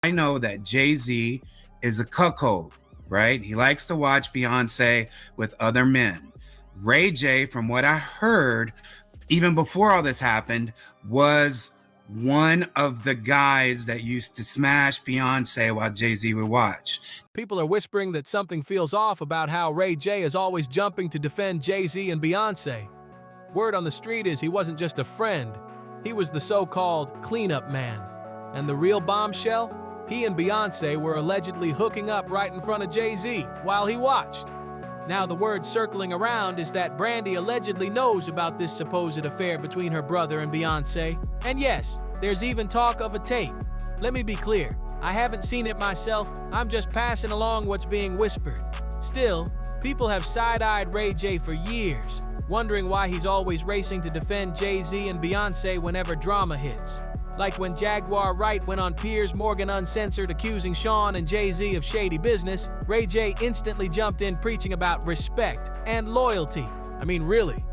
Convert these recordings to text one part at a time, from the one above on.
I know that Jay-Z is a cuckold, right? He likes to watch Beyoncé with other men. Ray J, from what I heard, even before all this happened, was one of the guys that used to smash Beyonce while Jay-Z would watch. People are whispering that something feels off about how Ray J is always jumping to defend Jay-Z and Beyoncé. Word on the street is he wasn't just a friend, he was the so-called cleanup man. And the real bombshell? He and Beyoncé were allegedly hooking up right in front of Jay-Z while he watched. Now the word circling around is that Brandy allegedly knows about this supposed affair between her brother and Beyoncé. And yes, there's even talk of a tape. Let me be clear, I haven't seen it myself, I'm just passing along what's being whispered. Still, people have side-eyed Ray J for years, wondering why he's always racing to defend Jay-Z and Beyoncé whenever drama hits. Like when Jaguar Wright went on Piers Morgan Uncensored accusing Sean and Jay-Z of shady business, Ray J instantly jumped in preaching about respect and loyalty. I mean, really.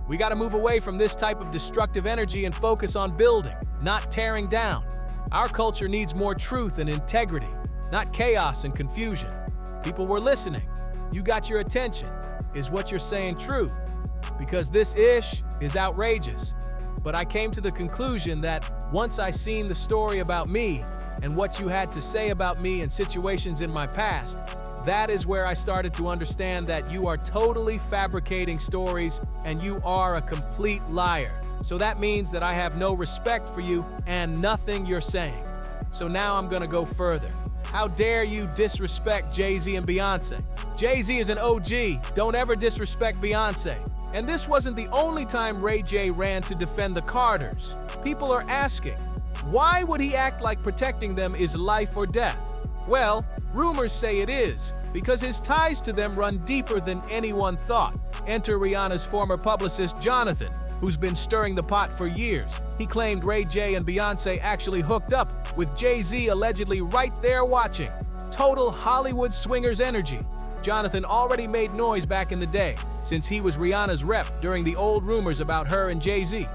We gotta move away from this type of destructive energy and focus on building, not tearing down. Our culture needs more truth and integrity, not chaos and confusion. People were listening. You got your attention. Is what you're saying true? Because this ish is outrageous. But I came to the conclusion that once I seen the story about me and what you had to say about me and situations in my past, that is where I started to understand that you are totally fabricating stories and you are a complete liar. So that means that I have no respect for you and nothing you're saying. So now I'm gonna go further. How dare you disrespect Jay-Z and Beyoncé? Jay-Z is an OG, don't ever disrespect Beyoncé. And this wasn't the only time Ray J ran to defend the Carters. People are asking, why would he act like protecting them is life or death? Well, rumors say it is, because his ties to them run deeper than anyone thought. Enter Rihanna's former publicist, Jonathan, who's been stirring the pot for years. He claimed Ray J and Beyoncé actually hooked up, with Jay-Z allegedly right there watching. Total Hollywood swingers energy. Jonathan already made noise back in the day, since he was Rihanna's rep during the old rumors about her and Jay-Z.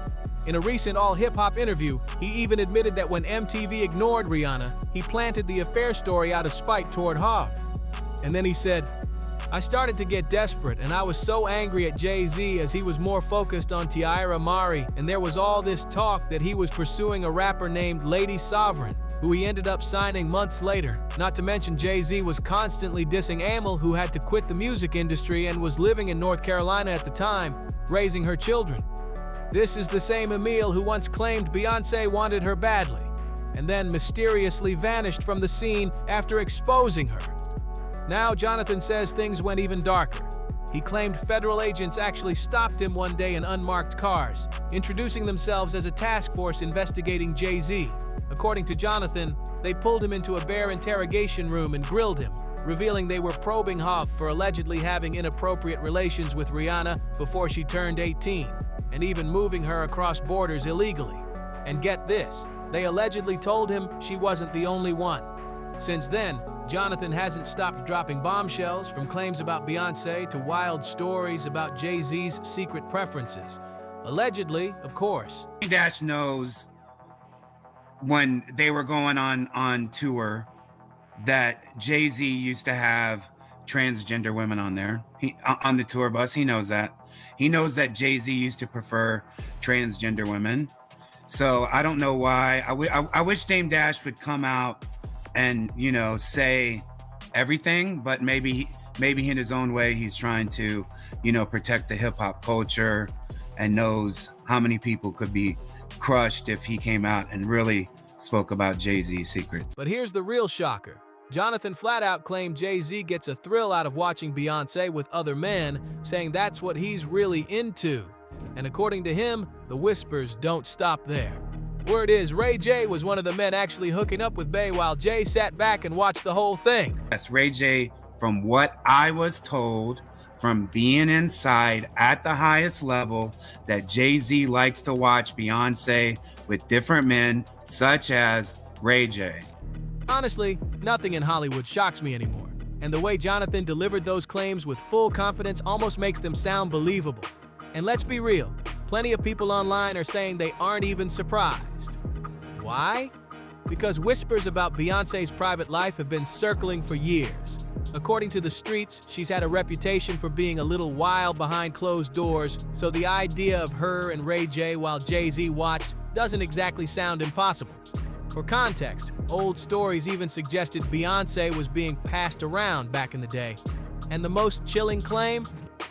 In a recent all-hip-hop interview, he even admitted that when MTV ignored Rihanna, he planted the affair story out of spite toward Hov. And then he said, I started to get desperate, and I was so angry at Jay-Z as he was more focused on Tiara Mari, and there was all this talk that he was pursuing a rapper named Lady Sovereign, who he ended up signing months later. Not to mention Jay-Z was constantly dissing Amel, who had to quit the music industry and was living in North Carolina at the time, raising her children. This is the same Emil who once claimed Beyoncé wanted her badly, and then mysteriously vanished from the scene after exposing her. Now Jonathan says things went even darker. He claimed federal agents actually stopped him one day in unmarked cars, introducing themselves as a task force investigating Jay-Z. According to Jonathan, they pulled him into a bare interrogation room and grilled him, revealing they were probing Hoff for allegedly having inappropriate relations with Rihanna before she turned 18, and even moving her across borders illegally. And get this, they allegedly told him she wasn't the only one. Since then, Jonathan hasn't stopped dropping bombshells, from claims about Beyoncé to wild stories about Jay-Z's secret preferences. Allegedly, of course. Dash knows when they were going on tour that Jay-Z used to have transgender women on there. On the tour bus, he knows that. He knows that Jay-Z used to prefer transgender women. So I don't know why. I wish Dame Dash would come out and, you know, say everything, but maybe in his own way, he's trying to, you know, protect the hip hop culture, and knows how many people could be crushed if he came out and really spoke about Jay-Z's secrets. But here's the real shocker. Jonathan flat out claimed Jay-Z gets a thrill out of watching Beyoncé with other men, saying that's what he's really into. And according to him, the whispers don't stop there. Word is, Ray J was one of the men actually hooking up with Bey while Jay sat back and watched the whole thing. Yes, Ray J, from what I was told, from being inside at the highest level, that Jay-Z likes to watch Beyoncé with different men, such as Ray J. Honestly, nothing in Hollywood shocks me anymore. And the way Jonathan delivered those claims with full confidence almost makes them sound believable. And let's be real, plenty of people online are saying they aren't even surprised. Why? because whispers about Beyoncé's private life have been circling for years. According to the streets, she's had a reputation for being a little wild behind closed doors, so the idea of her and Ray J while Jay-Z watched doesn't exactly sound impossible. For context, old stories even suggested Beyoncé was being passed around back in the day. And the most chilling claim?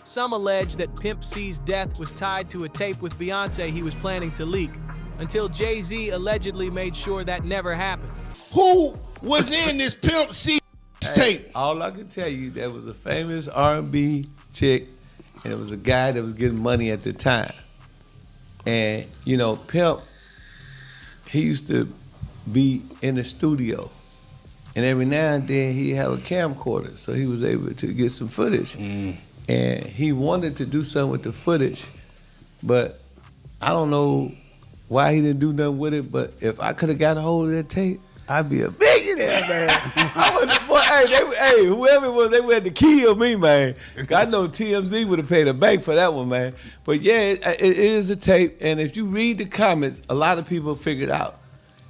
Some allege that Pimp C's death was tied to a tape with Beyoncé he was planning to leak, until Jay-Z allegedly made sure that never happened. Who was in this Pimp C tape? All I can tell you, there was a famous R&B chick, and it was a guy that was getting money at the time. And, you know, Pimp, he used to be in the studio. And every now and then he'd have a camcorder, so he was able to get some footage. And he wanted to do something with the footage, but I don't know why he didn't do nothing with it, but if I could have got a hold of that tape, I'd be a billionaire, man. Whoever it was, they had to kill me, man. I know TMZ would have paid a bank for that one, man. But yeah, it is a tape, and if you read the comments, a lot of people figured out.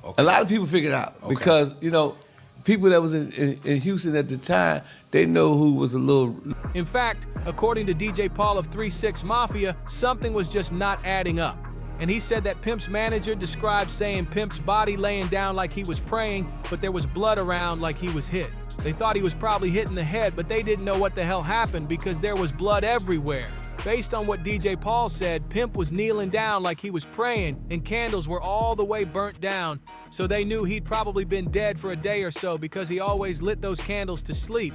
Okay. A lot of people figured out because, you know, people that was in Houston at the time, they know who was a little... In fact, according to DJ Paul of 3-6 Mafia, something was just not adding up. And he said that Pimp's manager described saying Pimp's body laying down like he was praying, but there was blood around like he was hit. They thought he was probably hit in the head, but they didn't know what the hell happened because there was blood everywhere. Based on what DJ Paul said, Pimp was kneeling down like he was praying, and candles were all the way burnt down, so they knew he'd probably been dead for a day or so because he always lit those candles to sleep.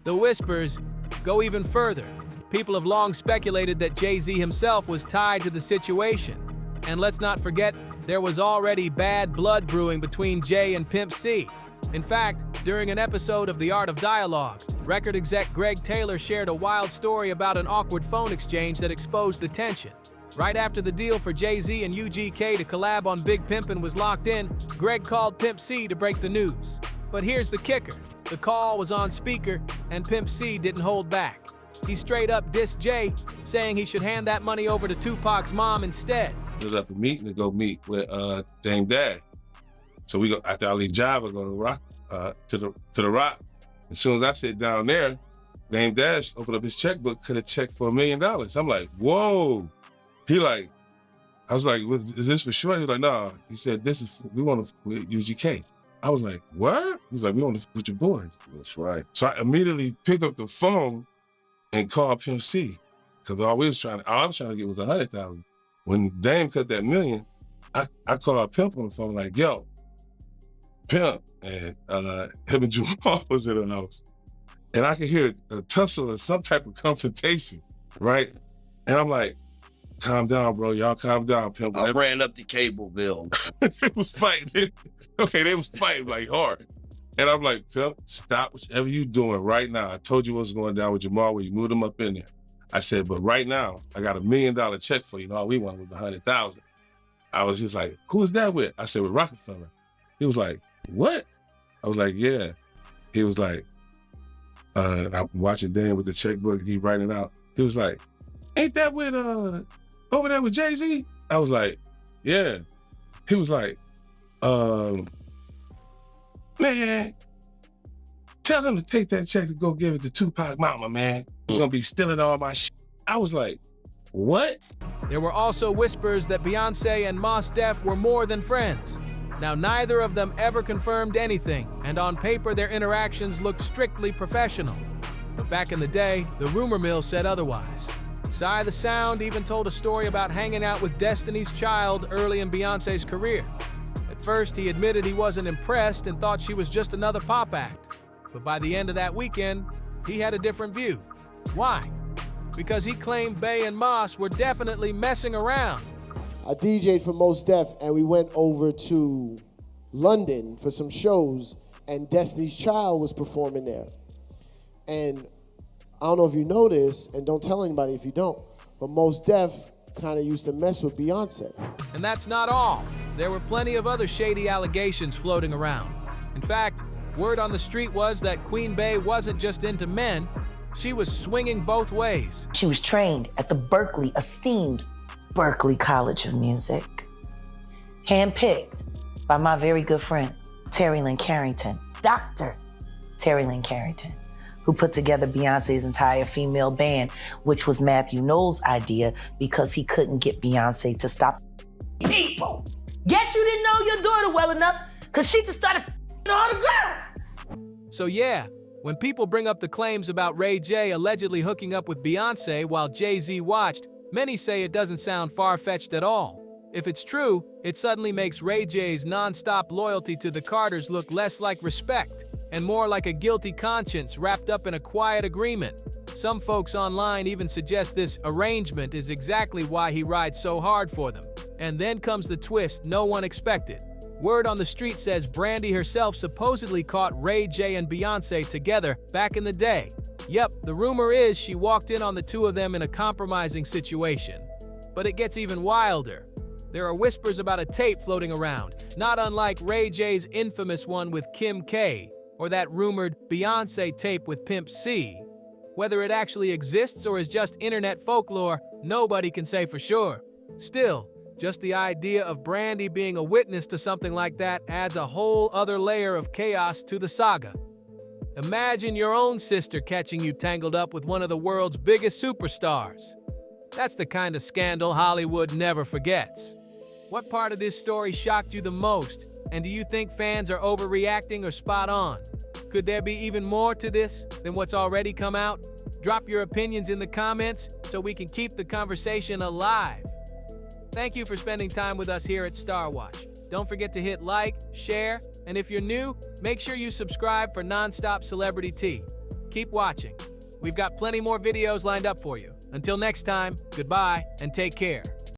The whispers go even further. People have long speculated that Jay-Z himself was tied to the situation. And let's not forget, there was already bad blood brewing between Jay and Pimp C. In fact, during an episode of The Art of Dialogue, record exec Greg Taylor shared a wild story about an awkward phone exchange that exposed the tension. Right after the deal for Jay-Z and UGK to collab on Big Pimpin' was locked in, Greg called Pimp C to break the news. But here's the kicker. The call was on speaker, and Pimp C didn't hold back. He straight up dissed Jay, saying he should hand that money over to Tupac's mom instead. We was up a meeting to go meet with Dame Dash. So we go after I leave Java, go to Rock, to the Rock. As soon as I sit down there, Dame Dash opened up his checkbook, cut a check for $1 million. I'm like, whoa. He like, I was like, is this for sure? He was like, no. He said, we want to UGK. I was like, what? He was like, we want to with your boys. That's right. So I immediately picked up the phone and called Pimp C. Because all I was trying to get was 100,000. When Dame cut that $1 million, I called Pimp on the phone like, yo, Pimp, and him and Jamal was in the house. And I could hear a tussle or some type of confrontation, right? And I'm like, calm down, bro. Y'all calm down, Pimp. I ran up the cable bill. They was fighting. Okay, they was fighting like hard. And I'm like, Pimp, stop whatever you doing right now. I told you what was going down with Jamal when you moved him up in there. I said, but right now, I got $1 million check for you. All we want was 100,000. I was just like, who is that with? I said, with Rockefeller. He was like, what? I was like, yeah. He was like, I'm watching Dan with the checkbook, he writing it out. He was like, ain't that with, over there with Jay-Z? I was like, yeah. He was like, man, tell him to take that check to go give it to Tupac mama, man. He's gonna be stealing all my shit. I was like, what? There were also whispers that Beyoncé and Mos Def were more than friends. Now, neither of them ever confirmed anything, and on paper their interactions looked strictly professional. But back in the day, the rumor mill said otherwise. Psy the Sound even told a story about hanging out with Destiny's Child early in Beyoncé's career. At first, he admitted he wasn't impressed and thought she was just another pop act. But by the end of that weekend, he had a different view. Why? Because he claimed Bey and Mos were definitely messing around. I DJ'd for Mos Def, and we went over to London for some shows, and Destiny's Child was performing there. And I don't know if you know this, and don't tell anybody if you don't, but Mos Def kind of used to mess with Beyoncé. And that's not all. There were plenty of other shady allegations floating around. In fact, word on the street was that Queen Bey wasn't just into men, she was swinging both ways. She was trained at the esteemed Berklee College of Music. Handpicked by my very good friend, Terry Lynn Carrington, Dr. Terry Lynn Carrington, who put together Beyonce's entire female band, which was Matthew Knowles' idea because he couldn't get Beyonce to stop people. Guess you didn't know your daughter well enough because she just started all the girls. So yeah, when people bring up the claims about Ray J allegedly hooking up with Beyonce while Jay-Z watched, many say it doesn't sound far-fetched at all. If it's true, it suddenly makes Ray J's non-stop loyalty to the Carters look less like respect and more like a guilty conscience wrapped up in a quiet agreement. Some folks online even suggest this arrangement is exactly why he rides so hard for them. And then comes the twist no one expected. Word on the street says Brandy herself supposedly caught Ray J and Beyonce together back in the day. Yep, the rumor is she walked in on the two of them in a compromising situation. But it gets even wilder. There are whispers about a tape floating around, not unlike Ray J's infamous one with Kim K, or that rumored Beyoncé tape with Pimp C. Whether it actually exists or is just internet folklore, nobody can say for sure. Still, just the idea of Brandy being a witness to something like that adds a whole other layer of chaos to the saga. Imagine your own sister catching you tangled up with one of the world's biggest superstars. That's the kind of scandal Hollywood never forgets. What part of this story shocked you the most? And do you think fans are overreacting or spot on? Could there be even more to this than what's already come out? Drop your opinions in the comments so we can keep the conversation alive. Thank you for spending time with us here at Star Watch. Don't forget to hit like, share, and if you're new, make sure you subscribe for non-stop celebrity tea. Keep watching. We've got plenty more videos lined up for you. Until next time, goodbye and take care.